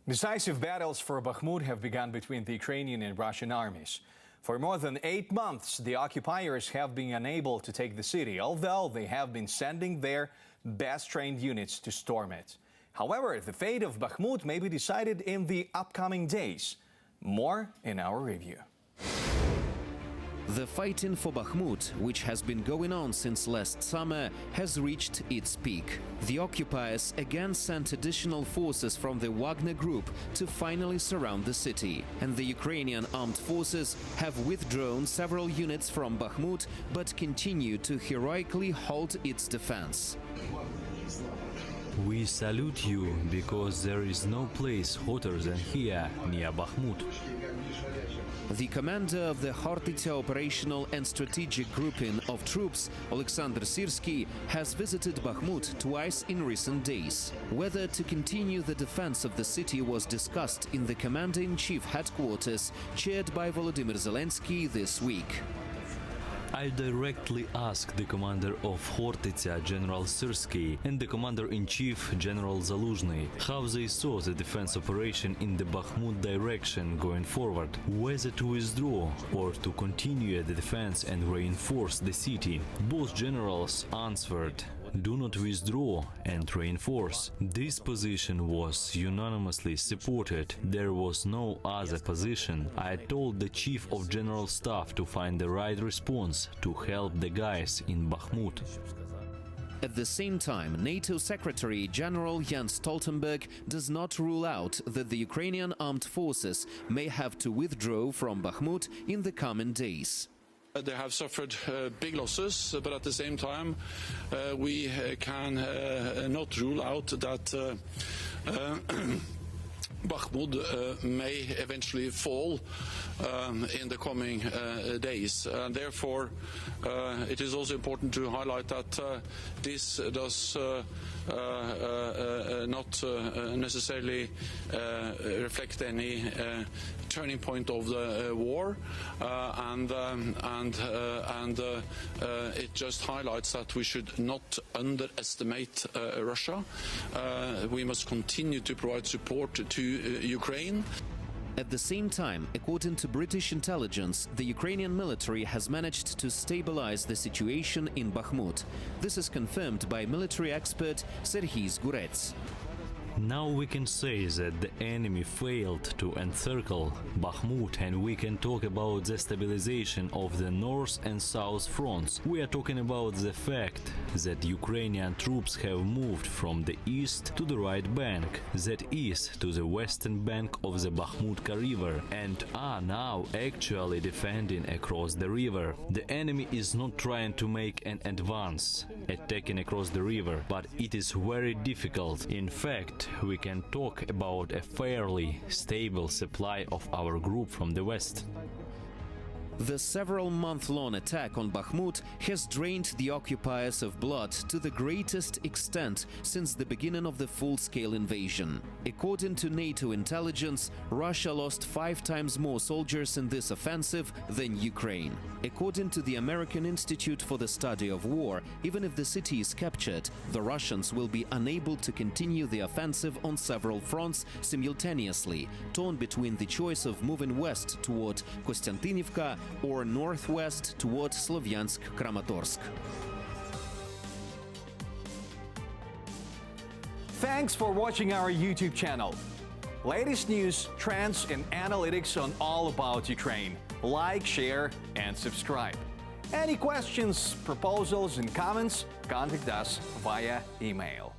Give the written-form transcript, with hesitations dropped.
Decisive battles for Bakhmut have begun between the Ukrainian and Russian armies. For more than 8 months, the occupiers have been unable to take the city, although they have been sending their best-trained units to storm it. However, the fate of Bakhmut may be decided in the upcoming days. More in our review. The fighting for Bakhmut, which has been going on since last summer, has reached its peak. The occupiers again sent additional forces from the Wagner Group to finally surround the city. And the Ukrainian armed forces have withdrawn several units from Bakhmut, but continue to heroically hold its defense. We salute you because there is no place hotter than here, near Bakhmut. The commander of the Khortytsia operational and strategic grouping of troops, Alexander Syrsky, has visited Bakhmut twice in recent days. Whether to continue the defense of the city was discussed in the commander-in-chief headquarters, chaired by Volodymyr Zelensky this week. I directly asked the commander of Khortytsia, General Syrsky, and the commander-in-chief, General Zaluzhny, how they saw the defense operation in the Bakhmut direction going forward, whether to withdraw or to continue the defense and reinforce the city. Both generals answered, "Do not withdraw and reinforce." This position was unanimously supported. There was no other position. I told the Chief of General Staff to find the right response to help the guys in Bakhmut. At the same time, NATO Secretary General Jens Stoltenberg does not rule out that the Ukrainian armed forces may have to withdraw from Bakhmut in the coming days. They have suffered big losses, but at the same time, we can not rule out that Bakhmut may eventually fall in the coming days. And therefore, it is also important to highlight that this does not necessarily reflect any turning point of the war, and it just highlights that we should not underestimate Russia. We must continue to provide support to Ukraine. At the same time, according to British intelligence, the Ukrainian military has managed to stabilize the situation in Bakhmut. This is confirmed by military expert Serhiy Zgurets. Now we can say that the enemy failed to encircle Bakhmut, and we can talk about the stabilization of the north and south fronts. We are talking about the fact that Ukrainian troops have moved from the east to the right bank, that is, to the western bank of the Bakhmutka river, and are now actually defending across the river. The enemy is not trying to make an advance, attacking across the river, but it is very difficult. In fact, we can talk about a fairly stable supply of our group from the west. The several-month-long attack on Bakhmut has drained the occupiers of blood to the greatest extent since the beginning of the full-scale invasion. According to NATO intelligence, Russia lost 5 times more soldiers in this offensive than Ukraine. According to the American Institute for the Study of War, even if the city is captured, the Russians will be unable to continue the offensive on several fronts simultaneously, torn between the choice of moving west toward Kostiantynivka or northwest toward Slovyansk-Kramatorsk. Thanks for watching our YouTube channel. Latest news, trends, and analytics on all about Ukraine. Like, share, and subscribe. Any questions, proposals, and comments, contact us via email.